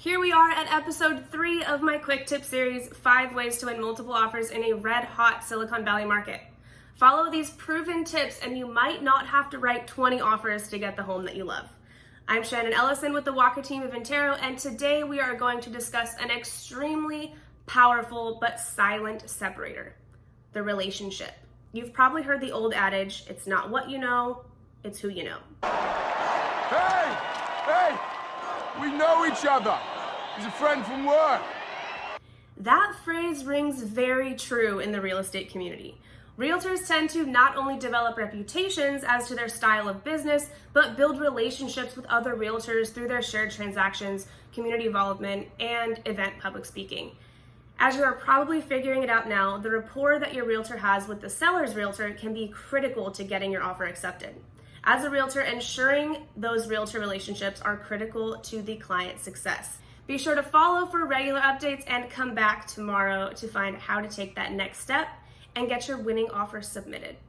Here we are at episode 3 of my quick tip series, 5 ways to win multiple offers in a red hot Silicon Valley market. Follow these proven tips and you might not have to write 20 offers to get the home that you love. I'm Shannon Ellison with the Walker team of Intero, and today we are going to discuss an extremely powerful but silent separator, the relationship. You've probably heard the old adage, it's not what you know, it's who you know. Hey! We know each other. He's a friend from work. That phrase rings very true in the real estate community. Realtors tend to not only develop reputations as to their style of business, but build relationships with other realtors through their shared transactions, community involvement, and event public speaking. As you are probably figuring it out now, the rapport that your realtor has with the seller's realtor can be critical to getting your offer accepted. As a realtor, ensuring those realtor relationships are critical to the client's success. Be sure to follow for regular updates and come back tomorrow to find how to take that next step and get your winning offer submitted.